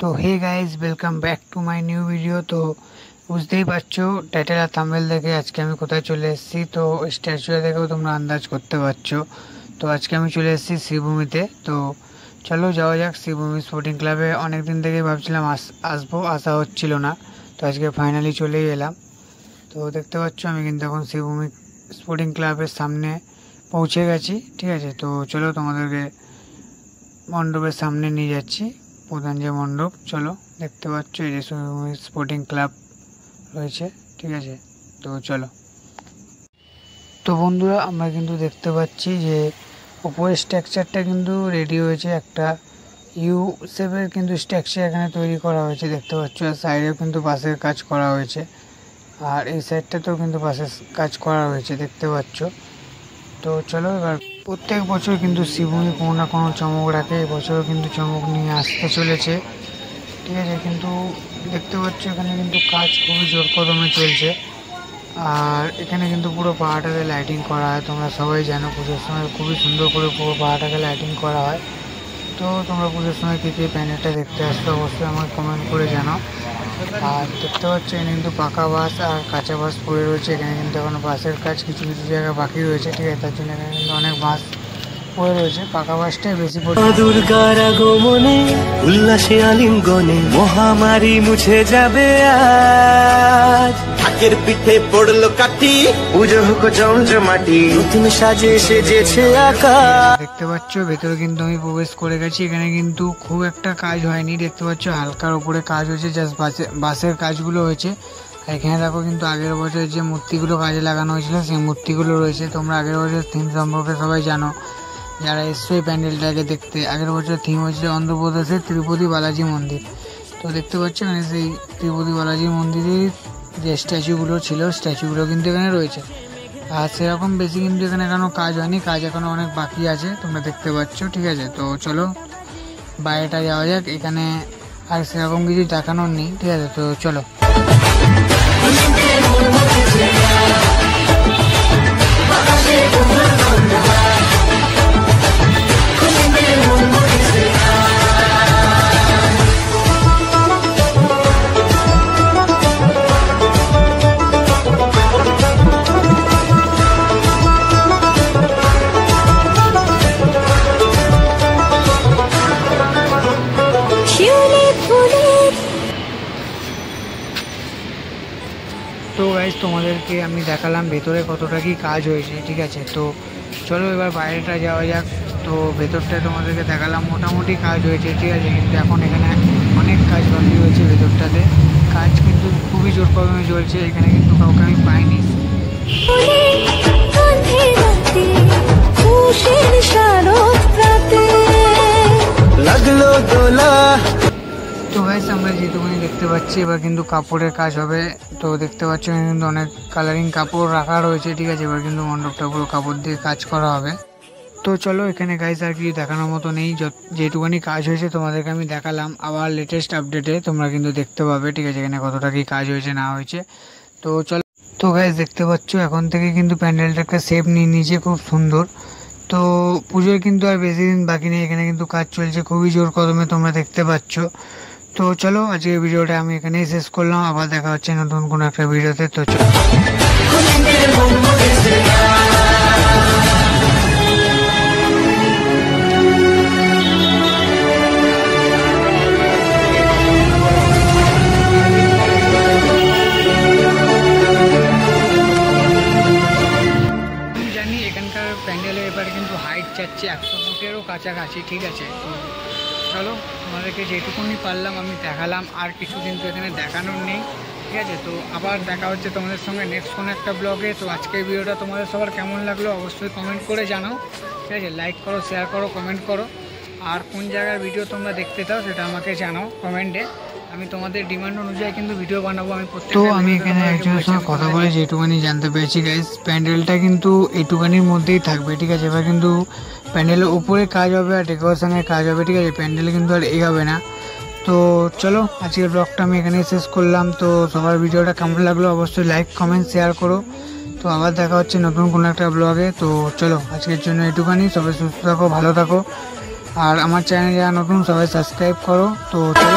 তো hey guys, welcome back to my new video. তো বুঝতেই পারছো টাইটেল আর থাম্বনেল দেখে আজকে আমি কোথায় চলে এসেছি। তো স্ট্যাচু দেখেও তোমরা আন্দাজ করতে পারছো। তো আজকে আমি চলে এসেছি শ্রীভূমিতে। তো চলো যাওয়া যাক শ্রীভূমি স্পোর্টিং ক্লাবে। অনেকদিন থেকে ভাবছিলাম আসবো, আসা হচ্ছিল না। তো আজকে ফাইনালি চলেই এলাম। তো দেখতে পাচ্ছ আমি কিন্তু এখন শ্রীভূমি স্পোর্টিং ক্লাবের সামনে পৌঁছে গেছি। ঠিক আছে, তো চলো তোমাদেরকে মণ্ডপের সামনে নিয়ে যাচ্ছি, প্রধান যে মণ্ডপ। চলো, দেখতে পাচ্ছ এই যে স্পোর্টিং ক্লাব রয়েছে। ঠিক আছে, তো চলো। তো বন্ধুরা, আমরা কিন্তু দেখতে পাচ্ছি যে উপরের স্ট্রাকচারটা কিন্তু রেডি হয়েছে। একটা ইউ শেপের কিন্তু স্ট্রাকচার এখানে তৈরি করা হয়েছে, দেখতে পাচ্ছ। আর সাইডেও কিন্তু বাঁশের কাজ করা হয়েছে, আর এই সাইডটাতেও কিন্তু বাঁশের কাজ করা হয়েছে, দেখতে পাচ্ছ। তো চলো এবার, প্রত্যেক বছর কিন্তু শ্রীভূমি কোনো না কোনো চমক রাখে। এবছরও কিন্তু চমক নিয়ে আসতে চলেছে। ঠিক আছে, কিন্তু দেখতে পাচ্ছ এখানে কিন্তু কাজ খুবই জোর কদমে চলছে। আর এখানে কিন্তু পুরো পাহাড়টাকে লাইটিং করা হয়। তোমরা সবাই জানো পুজোর সময় খুবই সুন্দর করে পুরো পাহাড়টাকে লাইটিং করা হয়। তো তোমরা পুজোর সময় কী কী প্যান্ডেলটা দেখতে আসবে অবশ্যই আমাকে কমেন্ট করে জানাও। আর দেখতে পাচ্ছ এখানে কিন্তু পাকা বাঁশ আর কাঁচা বাঁশ পড়ে রয়েছে। এখানে কিন্তু এখনো বাঁশের কাজ কিছু কিছু জায়গায় বাকি রয়েছে। ঠিক আছে, তার জন্য এখানে কিন্তু অনেক বাঁশ পড়ে রয়েছে। পাকা বাঁশটাই বেশি পড়ে। দুর্গার আগমনে উল্লাসে আলিঙ্গনে মহামারী মুছে যাবে আজ। ঢাকের পিঠে পড়লো কাঠি, পুজো হোক জমজমাটি, নতুন সাজে সেজেছে আকাশ। দেখতে পাচ্ছ ভেতরে কিন্তু আমি প্রবেশ করে গেছি। এখানে কিন্তু খুব একটা কাজ হয়নি, দেখতে পাচ্ছ হালকার উপরে কাজ হয়েছে, জাস্ট বাঁশের কাজগুলো হয়েছে। আর এখানে দেখো কিন্তু আগের বছর যে মূর্তিগুলো কাজে লাগানো হয়েছিল সেই মূর্তিগুলো রয়েছে। তোমরা আগের বছর থিম সম্পর্কে সবাই জানো, যারা এসছো এই প্যান্ডেলটাকে দেখতে। আগের বছর থিম হয়েছিল অন্ধ্রপ্রদেশের তিরুপতি বালাজি মন্দির। তো দেখতে পাচ্ছ এখানে সেই তিরুপতি বালাজি মন্দিরের যে স্ট্যাচুগুলো ছিল, স্ট্যাচুগুলো কিন্তু এখানে রয়েছে। আর সেরকম বেশি কিন্তু এখানে এখনো কাজ হয়নি, কাজ এখনো অনেক বাকি আছে, তোমরা দেখতে পাচ্ছ। ঠিক আছে, তো চলো বাইরেটা যাওয়া যাক। এখানে আর সেরকম কিছু দেখানোর নেই। ঠিক আছে, তো চলো। তো গাইজ, তোমাদেরকে আমি দেখালাম ভেতরে কতটা কি কাজ হয়েছে। ঠিক আছে, তো চলো এবার বাইরেটা যাওয়া যাক। তো ভেতরটা তোমাদেরকে দেখালাম, মোটামুটি কাজ হয়েছে। ঠিক আছে, কিন্তু এখন এখানে অনেক কাজ বাকি রয়েছে। ভেতরটাতে কাজ কিন্তু খুবই জোর কদমে চলছে। এখানে কিন্তু কাউকে আমি পাইনি। লাগলো দোলা। তো গাইস, আমরা যেটুকুনি দেখতে পাচ্ছি এবার কিন্তু কাপড়ের কাজ হবে। তো দেখতে পাচ্ছ কিন্তু অনেক কালারিং কাপড় রাখা রয়েছে। ঠিক আছে, এবার কিন্তু মণ্ডপটা পুরো কাপড় দিয়ে কাজ করা হবে। তো চলো, এখানে গাইস আর কিছু দেখানোর মতো নেই। যেটুকুনি কাজ হয়েছে তোমাদেরকে আমি দেখালাম। আবার লেটেস্ট আপডেটে তোমরা কিন্তু দেখতে পাবে। ঠিক আছে, এখানে কতটা কি কাজ হয়েছে না হয়েছে। তো চলো। তো গাইস, দেখতে পাচ্ছ এখন থেকে কিন্তু প্যান্ডেলটাকে শেপ নিয়ে নিয়েছে, খুব সুন্দর। তো পুজোর কিন্তু আর বেশি দিন বাকি নেই। এখানে কিন্তু কাজ চলছে খুবই জোর কদমে, তোমরা দেখতে পাচ্ছ। তো চলো, আজকের ভিডিওটা আমি এখানেই শেষ করলাম। আবার দেখা হচ্ছে নতুন কোনো একটা ভিডিওতে। তো চলো। আমি জানি এখানকার প্যান্ডেলে এবারে কিন্তু হাইট যাচ্ছে 100 ফুটেরও কাছাকাছি। ঠিক আছে, তো চলো তোমাদেরকে যেটুকুনি পারলাম আমি দেখালাম। আর কিছু কিন্তু এখানে দেখানোর নেই। ঠিক আছে, তো আবার দেখা হচ্ছে তোমাদের সঙ্গে নেক্সট কোনো একটা ব্লগে। তো আজকের ভিডিওটা তোমাদের সবার কেমন লাগলো অবশ্যই কমেন্ট করে জানাও। ঠিক আছে, লাইক করো, শেয়ার করো, কমেন্ট করো। আর কোন জায়গার ভিডিও তোমরা দেখতে চাও সেটা আমাকে জানাও কমেন্টে। আমি তোমাদের ডিমান্ড অনুযায়ী কিন্তু ভিডিও বানাবো। তো আমি এখানে একজনের সঙ্গে কথা বলে যেটুকুনি জানতে পেরেছি গাইস, প্যান্ডেলটা কিন্তু এইটুকানির মধ্যেই থাকবে। ঠিক আছে, এবার কিন্তু প্যান্ডেলের উপরে কাজ হবে আর ডেকোরেশনের কাজ হবে। ঠিক আছে, প্যান্ডেল কিন্তু আর এগাবে না। তো চলো, আজকের ব্লগটা আমি এখানেই শেষ করলাম। তো সবার ভিডিওটা কেমন লাগলো অবশ্যই লাইক কমেন্ট শেয়ার করো। তো আবার দেখা হচ্ছে নতুন কোনো একটা ব্লগে। তো চলো, আজকের জন্য এটুখানি। সবাই সুস্থ থাকো, ভালো থাকো। আর আমার চ্যানেল যারা নতুন সবাই সাবস্ক্রাইব করো। তো চলো।